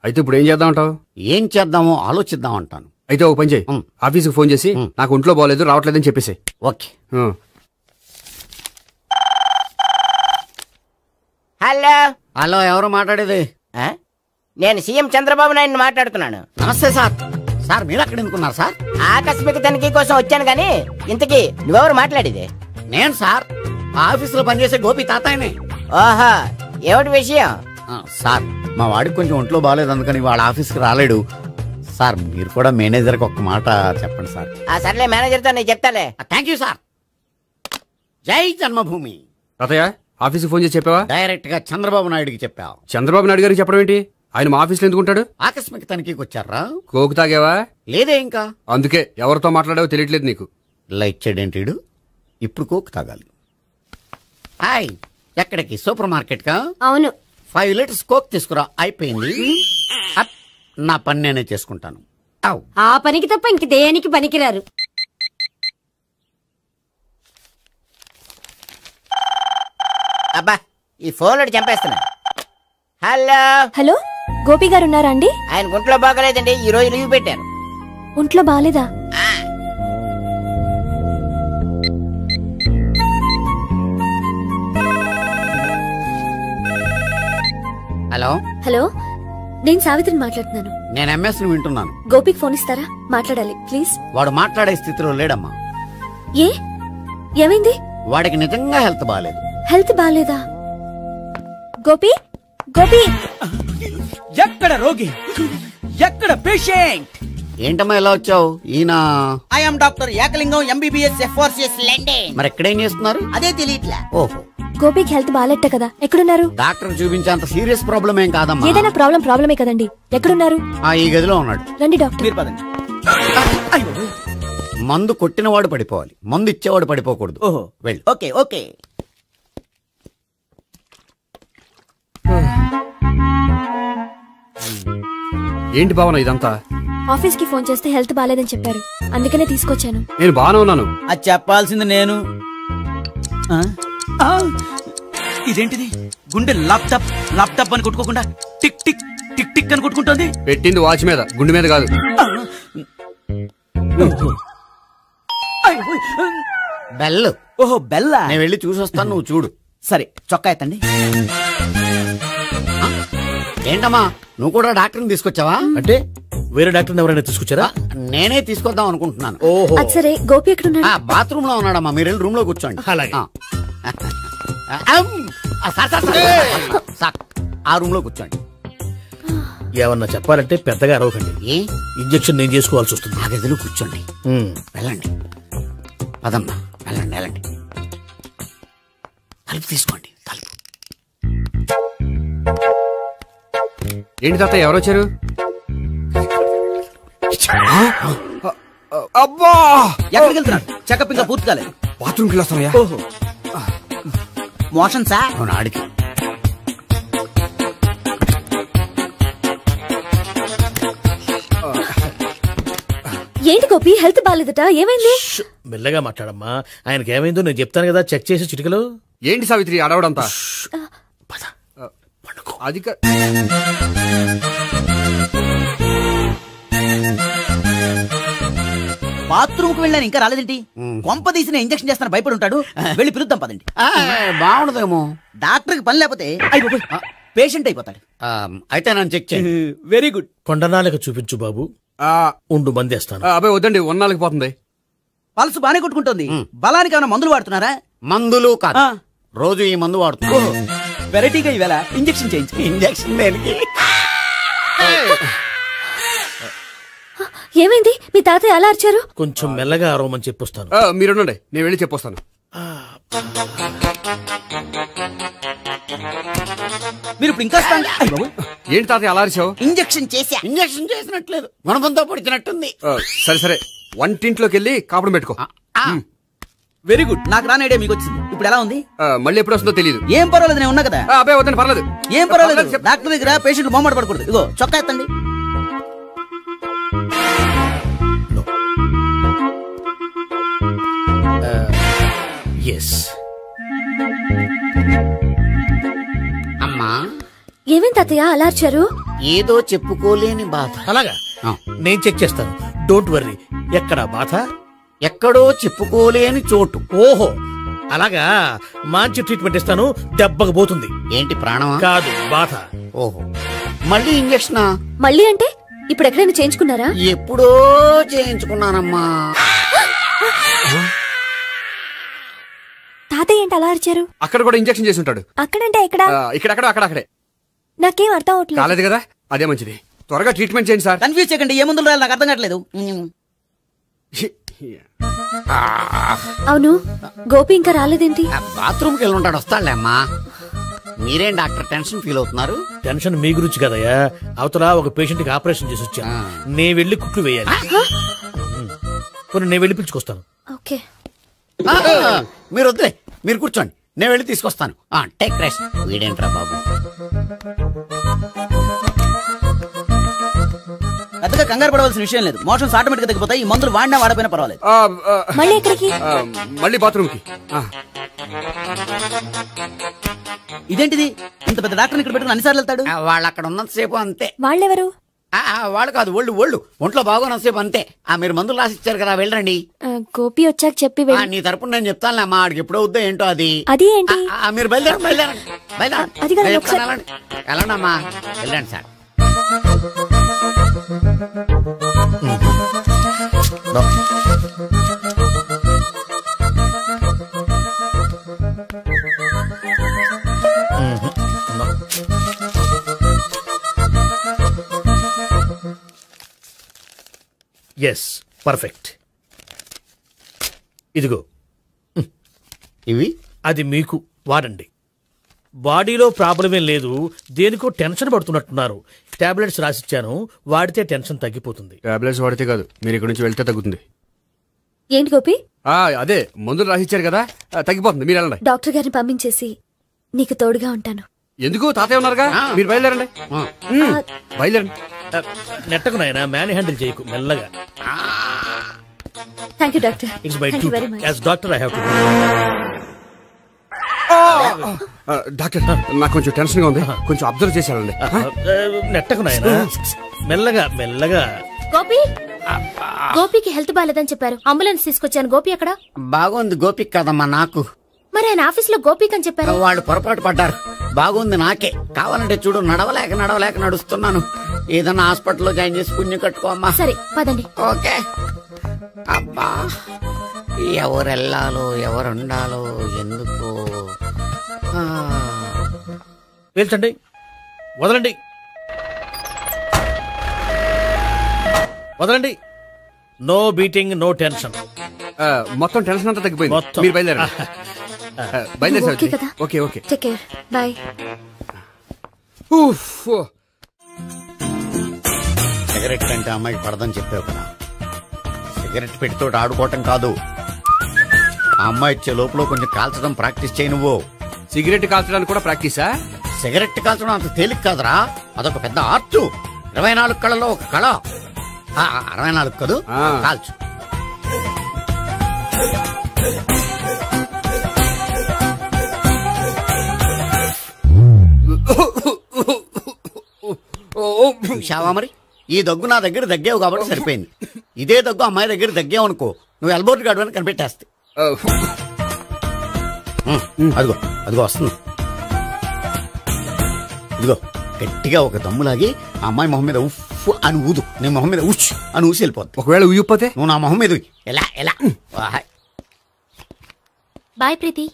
అయితే ఇప్పుడు ఏం చేద్దామంటావు? ఏం చేద్దామో ఆలోచిద్దామంటాను. అయితే ఒక పని చేయి, ఆఫీస్కి ఫోన్ చేసి నాకు ఒంట్లో బాగోలేదు రావట్లేదని చెప్పేసి. ఓకే. హలో. హలో, ఎవరు మాట్లాడేది? నేను సీఎం చంద్రబాబు నాయుడు మాట్లాడుతున్నాను. నమస్తే సార్. సార్ మీరు అక్కడ ఎందుకున్నారు సార్? ఆకస్మిక తనిఖీ కోసం వచ్చాను గానీ ఇంతకీ నువ్వెవరు మాట్లాడేది? నేను సార్, ఆఫీసులో పనిచేసే గోపి తాతాయనే. ఓహో, ఏమిటి విషయం? సార్, మా వాడికి కొంచెం ఒంట్లో బాగాలేదు, అందుకని వాళ్ళ ఆఫీస్కి రాలేడు. సార్ మీరు కూడా మేనేజర్కి ఒక్క మాట చెప్పండి సార్. సర్లే, మేనేజర్తో నేను చెప్తాలే. Thank you sir. జై జన్మభూమి. తాతయ్య, ఆఫీస్కి ఫోన్ చేసి చెప్పావా? డైరెక్ట్ గా చంద్రబాబు నాయుడుకి చెప్పావు. చంద్రబాబు నాయుడు గారికి చెప్పడం ఏంటి? ఆయన మా ఆఫీస్లో ఎందుకుంటాడు? ఆకస్మిక తనిఖీకి వచ్చారా? కోకు తాగావా? లేదే ఇంకా. అందుకే ఎవరితో మాట్లాడావో తెలియట్లేదు నీకు. లైట్ చేయడేంటి? ఇప్పుడు కోక్ తాగాలి. హాయ్, ఎక్కడికి? సూపర్ మార్కెట్ కా? అవును. 5 లీటర్స్ కోక్ తీసుకురా. అయిపోయింది. నా పని నేనే చేసుకుంటాను. ఆ పనికి తప్ప ఇంక దేనికి పనికిరారు. అబ్బా, ఈ ఫోన్ చంపేస్తున్నా. హలో. హలో, గోపి గారు ఉన్నారా అండి? ఆయన ఒంట్లో బాగలేదండి, ఈ రోజు లీవ్ పెట్టారు. ఒంట్లో బాగాలేదా? హలో. హలో, నేను సావిత్రిని మాట్లాడుతున్నాను. నేను ఎంఎస్ ని వింటున్నాను. గోపికి ఫోన్ ఇస్తారా? మాట్లాడాలి ప్లీజ్. వాడు మాట్లాడే స్థితిలో లేడమ్మా. ఏ ఏమైంది? వాడికి నిజంగా హెల్త్ బాగాలేదు. హెల్త్ బాగాలేదా? గోపి గోపి ఎక్కడ రోగి, ఎక్కడ పేషెంట్? ఏంటమ్మా ఎలా వచ్చావు? ఈయన I'm doctor Ekalingam MBBS FRCS London. మరి ఎక్కడేం చేస్తున్నారు? అదే తెలియట్లా. ఓహో, గోపికి హెల్త్ బాగాలెట్ట కదా, ఎక్కడున్నారు? డాక్టర్ చూపించేంత సీరియస్ ప్రాబ్లం ఏం కాదమ్మా. ఏదైనా ప్రాబ్లమే కదండి. ఎక్కడున్నారు? ఈ గదిలో ఉన్నాడు. రండి డాక్టర్. మీరు పదండి. మందు కొట్టినవాడు పడిపోవాలి, మందు ఇచ్చేవాడు పడిపోకూడదు. ఓహో, వెళ్ళి. Okay okay. ఏంటి భావన ఇదంతా? ఆఫీస్ కి ఫోన్ చేస్తే హెల్త్ బాగాలేదని చెప్పారు, అందుకనే తీసుకొచ్చాను. నేను బాగానే ఉన్నాను. అది చెప్పాల్సింది నేను. ఇదేంటిది? గుండె లాప్టాప్ లాప్టాప్ అని కొట్టుకోకుండా టిక్ టిక్ టిక్ టిక్ అని కొట్టుకుంటోంది. పెట్టింది వాచ్ మీద, గుండె మీద కాదు. బెల్. ఓహో బెల్లా. నేను వెళ్ళి చూసొస్తాను, నువ్వు చూడు. సరే, చొక్కా ఎత్తండి. ఏంటమ్మా, నువ్వు కూడా డాక్టర్ని తీసుకొచ్చావా? అంటే వేరే డాక్టర్ ఎవరైనా తీసుకొచ్చారా? నేనే తీసుకొద్దాం అనుకుంటున్నాను. ఓహో, సరే. గోపి ఎక్కడున్నాడు? బాత్రూమ్ లో ఉన్నాడమ్మా, మీరు వెళ్ళి రూమ్ లో కూర్చోండి. అలాగే. ఆ రూమ్ లో కూర్చోండి. ఏమన్నా చెప్పాలంటే పెద్దగా అరవకండి. ఇంజెక్షన్ నేను చేసుకోవాల్సి వస్తుంది. ఆ గదిలో కూర్చోండి. వెళ్ళండి, పదమ్మా, వెళ్ళండి వెళ్ళండి. తలుపు తీసుకోండి, తలుపు. ఏంటి తాత, ఎవరు వచ్చారు? అబ్బా, ఎక్కడికి వెళ్తున్నాడు? చెకప్ ఇంకా పూర్తి కాలేదు. బాత్రూమ్కి వెళ్ళొస్తానయ్యా. ఓహో, మోషన్ సార్. అవును, ఆడికి. ఏంటి గోపి, హెల్త్ బాగాలేదట, ఏమైంది? మెల్లగా మాట్లాడమ్మా, ఆయనకి ఏమైందో నేను చెప్తాను కదా, చెక్ చేసి చిటికలు. ఏంటి సావిత్రి అడవడంతా? అది బాత్రూమ్ కు వెళ్ళాను, ఇంకా రాలేదేంటి? కొంప తీసిన ఇంజక్షన్ చేస్తాను భయపడి ఉంటాడు. వెళ్ళి పిలుద్దాం పదండి. బాగుండదేమో. డాక్టర్ కి పని లేకపోతే పేషెంట్ అయిపోతాడు. అయితే నన్ను చెక్ చేయి. Very good. కొండనాలకు చూపించు బాబు, ఉండు మందేస్తాను. అబ్బాయి వద్దండి, ఉన్నాళ్ళకి పోతుంది. పల్సు బానే కొట్టుకుంటుంది. బలానికి ఏమైనా మందులు వాడుతున్నారా? మందులు కాదు, రోజు ఈ మందు వాడుతున్నా. వెరైటీగా ఈవేళ ఇంజక్షన్ చేయించు. ఇంజక్షన్ దేనికి? ఏమైంది? మీ తాతయ్య అలా అరిచారు? కొంచెం మెల్లగా అరవమని చెప్పొస్తాను. మీరుండండి, నేను వెళ్ళి చెప్పొస్తాను. మీరు ఇప్పుడు ఇంకా ఏంటి తాతయ్య అలా అరిచావు? ఇంజక్షన్ చేసా. ఇంజక్షన్ చేసినట్లేదు, గుణపంతో పొడిచినట్టుంది. సరే సరే, వంటింట్లోకి వెళ్ళి కాపురం పెట్టుకో. Very good. నాకు రాని ఐడియా మీకు వచ్చింది. ఇప్పుడు ఎలా ఉంది? మళ్ళీ ఎప్పుడు వస్తుందో తెలియదు. ఏం పర్వాలేదు, నేను ఉన్నా కదా. అబ్బాయి వద్దని, పర్లేదు. ఏం పర్వాలేదు. డాక్టర్ దగ్గర పేషెంట్ మొహమాట పడకూడదు. ఇగో చొక్కా ఎత్తండి. అమ్మా, ఏమేం తాతయ్య అలా అరిచారు? ఏదో చెప్పుకోలేని బాధ. అలాగా, నేను చెక్ చేస్తాను, డోంట్ వర్రీ. ఎక్కడ బాధ? ఎక్కడో చెప్పుకోలేని చోటు. ఓహో, అలాగా. మంచి ట్రీట్మెంట్ ఇస్తాను, దెబ్బకు పోతుంది. ఏంటి, ప్రాణమా? కాదు, బాధ. ఓహో, మళ్ళీ ఇంజక్షనా? మళ్ళీ అంటే ఇప్పుడు ఎక్కడైనా చేయించుకున్నారా? ఎప్పుడో చేయించుకున్నానమ్మా. తాతయ్య ఏంటి అలా అరిచారు? అక్కడ కూడా ఇంజక్షన్ చేసి ఉంటాడు. అక్కడంటే ఎక్కడ? ఇక్కడ అక్కడే. నాకేం అర్థం అవట్లేదు. కాలేదు కదా, అదే మంచిది. త్వరగా ట్రీట్మెంట్ చేయండి సార్. కన్ఫ్యూజ్ చేయకండి, ఏ మందులు రాయాలి నాకు అర్థం కావట్లేదు. అవును, గోపి ఇంకా రాలేదేంటి? బాత్రూమ్కి వెళ్ళి ఉంటాడు, వస్తాడులే అమ్మా. మీరేం డాక్టర్ టెన్షన్ ఫీల్ అవుతున్నారు? టెన్షన్ మీ గురించి కదయ్యా, అవతల ఒక పేషెంట్ కి ఆపరేషన్ చేసి వచ్చా, నేను వెళ్ళి కుట్లు వేయాలి. నేను వెళ్ళి పిలుచుకొస్తాను. ఓకే, మీరు వద్దులే, మీరు కూర్చోండి, నేను వెళ్ళి తీసుకొస్తాను. Take rest. వీడేంట్రా బాబు, పెద్దగా కంగారు పడవలసిన విషయం లేదు. మోషన్స్ ఆటోమేటిక్ గా తగ్గిపోతాయి. ఈ మందులు వాడినా వాడపోయినా పర్వాలేదు. మళ్ళీ ఎక్కడికి? మళ్ళీ బాత్రూమ్కి. ఇదేంటిది, ఇంత పెద్ద డాక్టర్ ఇక్కడ పెట్టుకుని అన్నిసార్లు వెళ్తాడు? వాళ్ళు అక్కడ ఉన్నంతసేపు అంతే. వాళ్ళెవరు? వాళ్ళు కాదు, ఒళ్ళు ఒంట్లో బాగోనంతసేపు అంతే. మీరు మందులు రాసిచ్చారు కదా, వెళ్ళండి. గోపి వచ్చాక చెప్పి నీ తరపున నేను చెప్తానులే అమ్మా, ఆడికి ఎప్పుడు అవుద్దో ఏంటో అది. అది ఏంటి? మీరు బయలుదేరండి వెళ్ళండి అమ్మా, వెళ్ళండి సార్. Yes, perfect. ఇదిగో ఇవి అది మీకు వాడండి. బాడీలో ప్రాబ్లం ఏం లేదు, దేనికో టెన్షన్ పడుతున్నట్టున్నారు. టాబ్లెట్స్ రాసిచ్చాను, వాడితే టెన్షన్ తగ్గిపోతుంది. టాబ్లెట్స్ వాడితే కాదు, మీరు ఇక్కడ నుంచి వెళ్తే తగ్గుతుంది. ఏంటి గోపి? అదే మందులు రాసిచ్చారు కదా, తగ్గిపోతుంది. మీరు వెళ్ళండి. డాక్టర్ గారిని పంపించేసి నీకు తోడుగా ఉంటాను. ఎందుకు? తాతయ్య ఉన్నారుగా, మీరు బయలుదేరండి. బయలుదేరండి. నెట్టకు నాయనా, మ్యాన్ హ్యాండిల్ చేయకు, మెల్లగా. Thank you doctor. It's my duty as doctor. I have to. Doctor, నాకు కొంచెం టెన్షన్ గా ఉంది, కొంచెం అబ్జర్వ్ చేశానండి. నెట్టకు నాయనా, మెల్లగా మెల్లగా. గోపి, గోపికి హెల్త్ బాలేదని చెప్పారు, అంబులెన్స్ తీసుకొచ్చాను. గోపి అక్కడ? బాగుంది. గోపిక్ కదమ్మా, నాకు. మరి ఆయన ఆఫీస్ లో గోపిక్ అని చెప్పారు. వాళ్ళు పొరపాటు పడ్డారు. బాగుంది నాకే. కావాలంటే చూడు, నడవలేక నడుస్తున్నాను. ఏదన్నా హాస్పిటల్లో జాయిన్ చేసి పుణ్యం కట్టుకోమ్మా. సరే పదండి. ఓకే. అబ్బా, ఎవరెళ్ళాలో ఎవరుండాలో ఎందుకు? పేల్చండి, వదలండి, వదలండి. No beating, no tension. మొత్తం టెన్షన్ అంతా తగ్గిపోయింది. మీరు బయలుదేరండి. బయలుదేరి. Okay okay, take care, bye. Cigarette అంటే అమ్మాయికి పడదని చెప్పావు కదా. సిగరెట్ పెట్టితో ఆడుకోవటం కాదు, ఆ అమ్మాయి ఇచ్చే లోపల కొంచెం కాల్చడం ప్రాక్టీస్ చేయి. నువ్వు సిగరెట్ కాల్చడానికి కూడా ప్రాక్టీసా? సిగరెట్ కాల్చడం అంత తేలిక కాదురా, అదొక పెద్ద ఆర్ట్. 24 కళలో ఒక కళ. 64 కదు, కాల్చు. చూశావా మరి? ఈ దగ్గు నా దగ్గర దగ్గేవు కాబట్టి సరిపోయింది. ఇదే దగ్గు అమ్మాయి దగ్గర దగ్గేవు అనుకో, నువ్వు ఎల్బోర్డ్ గార్డు అని కనిపెట్టేస్తే. అదిగో అదిగో వస్తుంది. ఇదిగో గట్టిగా ఒక దమ్ములాగి ఆ అమ్మాయి మొహం మీద ఉఫ్ అని ఊదు, నీ మొహం మీద ఉచ్ అని ఊసి వెళ్ళిపోద్ది. ఒకవేళ ఊయకపోతే నువ్వు నా మొహం మీద ఎలా ఎలా. బాయ్ ప్రీతి.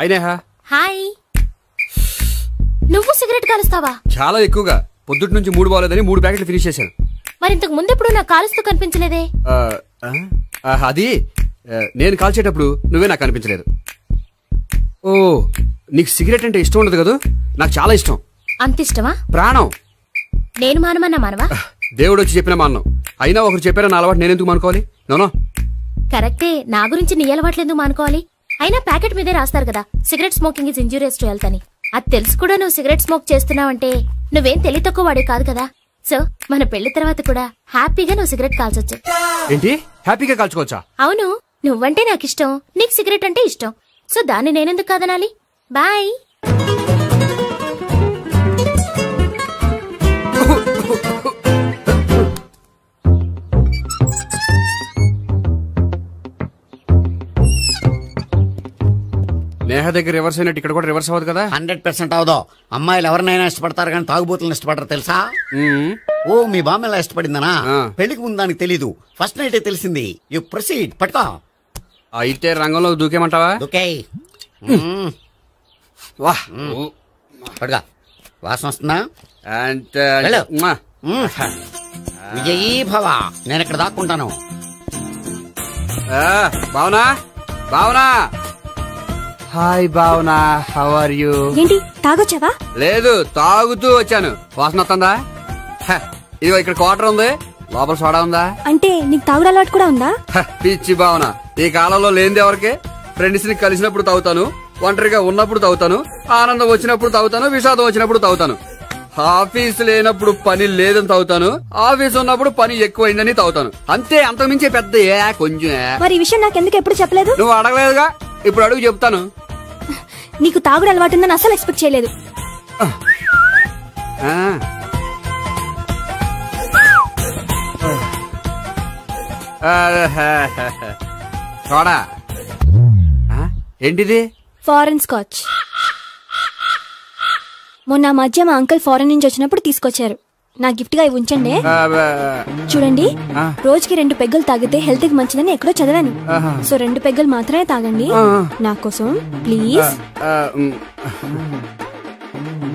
అయినా హాయ్. నువ్వు సిగరెట్ కాలుస్తావా? చాలా ఎక్కువగా. పొద్దుటి నుంచి 3 బాలేదని 3 ప్యాకెట్లు ఫినిష్ చేశాను. మరి ఇంతకు ముందెప్పుడు నాకు కాలుస్తూ కనిపించలేదే? అది నేను కాల్చేటప్పుడు నువ్వే నాకు కనిపించలేదు. ఓ, నీకు సిగరెట్ అంటే ఇష్టం ఉండదు కదా? నాకు చాలా ఇష్టం. అంత ఇష్టమా? ప్రాణం. నేను మానమన్నా మానవా? దేవుడు వచ్చి చెప్పిన మానం. అయినా ఒకరు చెప్పారా నా అలవాటు నేనెందుకు మానుకోవాలి? నోనో. కరెక్టే, నా గురించి నీ అలవాట్లు ఎందుకు మానుకోవాలి? అయినా ప్యాకెట్ మీదే రాస్తారు కదా, cigarette smoking is injurious to health అని. అది తెలుసు కూడా నువ్వు సిగరెట్ స్మోక్ చేస్తున్నావంటే నువ్వేం తెలివి తక్కువ వాడే కాదు కదా. సో మన పెళ్లి తర్వాత కూడా హ్యాపీగా నువ్వు సిగరెట్ కాల్చొచ్చు. ఏంటి? హ్యాపీగా కాల్చుకోవచ్చా? అవును, నువ్వంటే నాకు ఇష్టం, నీకు సిగరెట్ అంటే ఇష్టం. సో దాన్ని నేనెందుకు కాదనాలి? బాయ్. నేహ దగ్గర రివర్స్ అయినట్టు ఇక్కడ కూడా రివర్స్ అవ్వదు కదా? 100% అవదో. అమ్మాయిలు ఎవరినైనా ఇష్టపడతారు కానీ తాగుబోతులను ఇష్టపడరు తెలుసా? ఓ, మీ బామ్మ ఎలా ఇష్టపడిందనా? పెళ్లికి ముందు దానికి తెలీదు, ఫస్ట్ నైట్ తెలిసింది. You proceed. పట్టుకో. అయితే రంగంలో దూకేమంటావా? దూకే. పట్టుగా. వాసన వస్తుందా? విజయీ భవ. నేను ఇక్కడ దాక్కుంటాను. Bhavana, Bhavana. Hi Bhavana, how are you? ఏంటి తాగొచ్చావా? లేదు, తాగుతూ వచ్చాను. వాసన వస్తుందా? ఇదిగో ఇక్కడ క్వార్టర్ ఉంది, లోపల సోడా ఉందా? అంటే నీకు తాగుడు అలవాటు కూడా ఉందా? పిచ్చి భావన, ఈ కాలంలో లేనిది ఎవరికి? ఫ్రెండ్స్ ని కలిసినప్పుడు తాగుతాను, ఒంటరిగా ఉన్నప్పుడు తాగుతాను, ఆనందం వచ్చినప్పుడు తాగుతాను, విషాదం వచ్చినప్పుడు తాగుతాను. ఆఫీస్ లేనప్పుడు పని లేదని తాగుతాను, ఆఫీస్ ఉన్నప్పుడు పని ఎక్కువైందని తాగుతాను. అంతే, అంతకుమించే పెద్ద కొంచెం. మరి ఈ విషయం నాకెందుకు ఎప్పుడు చెప్పలేదు? నువ్వు అడగలేదుగా, ఇప్పుడు అడుగు చెప్తాను. నీకు తాగుడు అలవాటు ఉందని అసలు ఎక్స్పెక్ట్ చేయలేదు. చూడా, ఏంటిది? Foreign scotch. మొన్న మధ్య మా అంకుల్ ఫారెన్ నుంచి వచ్చినప్పుడు తీసుకొచ్చారు. నా గిఫ్ట్ గా ఇవి ఉంచండి. చూడండి, రోజుకి 2 పెగ్గలు తాగితే హెల్త్ కి మంచిదని ఎక్కడో చదివాను. సో 2 పెగ్గలు మాత్రమే తాగండి నా కోసం ప్లీజ్.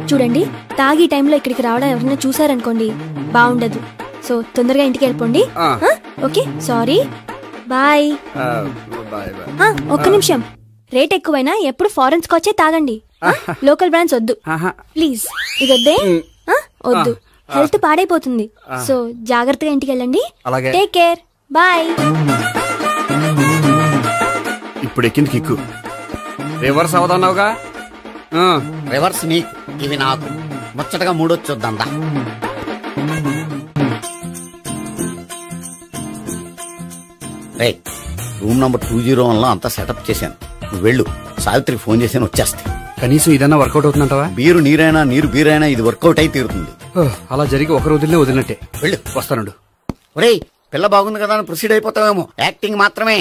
చూడండి, తాగి టైంలో ఇక్కడికి రావడం ఎవరైనా చూసారనుకోండి బాగుండదు. సో తొందరగా ఇంటికి వెళ్ళిపోండి. Okay, sorry, bye. ఒక్క నిమిషం, రేట్ ఎక్కువైనా ఎప్పుడు ఫారెన్ స్కాచే తాగండి. లోకల్ బ్రాండ్స్ వద్దు ప్లీజ్. ఇది వద్దే, వద్దు, హెల్త్ పాడైపోతుంది. సో జాగ్రత్తగా ఇంటికి వెళ్ళండి. Take care, bye. ఇప్పుడు ఎక్కింది కిక్కు. రివర్స్ అవదన్నావుగా. రివర్స్ నీకు, ఇవి నాకు. ముచ్చటగా మూడొచ్చు చూద్దాందా. రే, రూమ్ నంబర్ 201లో అంతా సెటప్ చేశాను. నువ్వు వెళ్ళు, సావిత్రికి ఫోన్ చేశాను, వచ్చేస్తాయి. కనీసం ఇదన్నా వర్కౌట్ అవుతుందంటావా? బీరు నీరైనా నీరు బీరైనా ఇది వర్కౌట్ అయి తీరుతుంది. అలా జరిగి ఒక రోజులే వదిలినట్టే. వెళ్ళు, వస్తానుండు. ఒరేయ్, పిల్ల బాగుంది కదా అని ప్రొసీడ్ అయిపోతావేమో. యాక్టింగ్ మాత్రమే.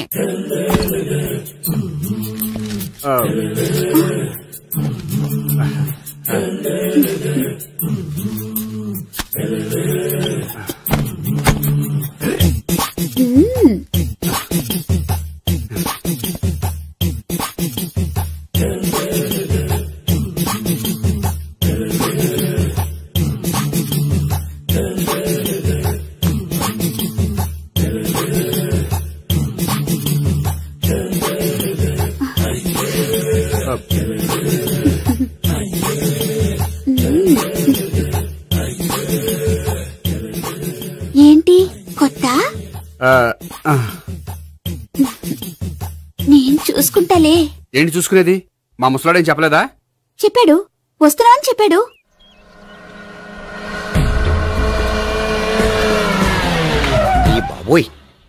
ఏంటి కొత్త? నేను చూసుకుంటాలే. ఏంటి చూసుకునేది? మా ముసలాడేం చెప్పలేదా? చెప్పాడు, వస్తున్నా అని చెప్పాడు. ఈ బాబోయ్,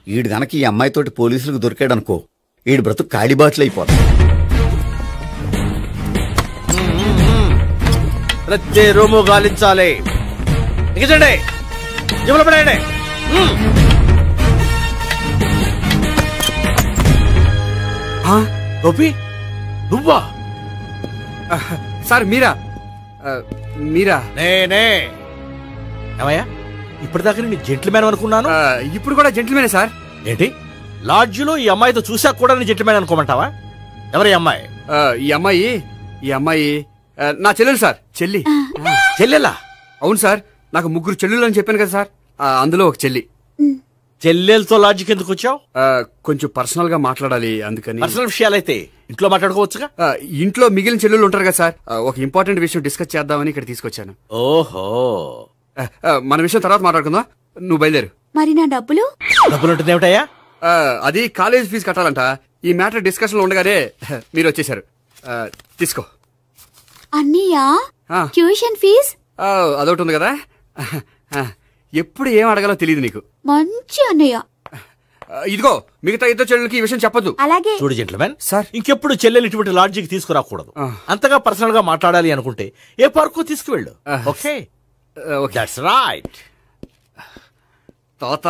ఈడు గనక ఈ అమ్మాయితోటి పోలీసులకు దొరికాడనుకో, ఈడు బ్రతుకు కాళీబాట్లు అయిపోతాడు. ప్రతి రూము గాలించాలి. ఎక్కించండి, జబ్బులు పడండి. గోపి, నువ్వా? సార్ మీరా? మీరా? నేనే. ఏమయ్యా, ఇప్పటిదాకా నేను జెంట్లమ్యాన్ అనుకున్నాను. ఇప్పుడు కూడా జెంట్లమ్యానే సార్. ఏంటి, లాడ్జిలో ఈ అమ్మాయితో చూసాక కూడా నేను జెంట్లమ్యాన్ అనుకోమంటావా? ఎవరు ఈ అమ్మాయి? ఈ అమ్మాయి నా చెల్లెలు సార్. చెల్లెలా? అవును సార్, నాకు 3 చెల్లెలు అని చెప్పాను కదా సార్, అందులో ఒక చెల్లి. చెల్లెలతో లాడ్జికి ఎందుకు వచ్చావు? కొంచెం పర్సనల్ గా మాట్లాడాలి, అందుకని. పర్సనల్ విషయాలైతే ఇంట్లో మాట్లాడుకోవచ్చుగా. ఇంట్లో మిగిలిన చెల్లెలు ఉంటారు కదా సార్, ఒక ఇంపార్టెంట్ విషయం డిస్కస్ చేద్దామని ఇక్కడ తీసుకొచ్చాను. ఓహో, మన విషయం తర్వాత మాట్లాడుకుందాం. నువ్వు బయలుదేరు. మరి నా డబ్బులు? డబ్బులు ఉంటుంది ఏమిటయ్యా? అది కాలేజ్ ఫీజు కట్టాలంట. ఈ మ్యాటర్ డిస్కషన్ లో ఉండగానే మీరు వచ్చేసారు. తీసుకో. అన్నయ్యా, ట్యూషన్ ఫీజ్? అదొకటి ఉంది కదా. ఎప్పుడు ఏం అడగాలో తెలియదు నీకు. మంచి అన్నయ్య. ఇదిగో, మిగతా 2 చెల్లెలకి ఈ విషయం చెప్పొద్దు. అలాగే. చూడు జెంట్లమెన్ సార్, ఇంకెప్పుడు చెల్లెలు ఇటువంటి లాడ్జికి తీసుకురాకూడదు. అంతగా పర్సనల్ గా మాట్లాడాలి అనుకుంటే ఏ పార్కు తీసుకువెళ్ళు. Okay, that's right. తాత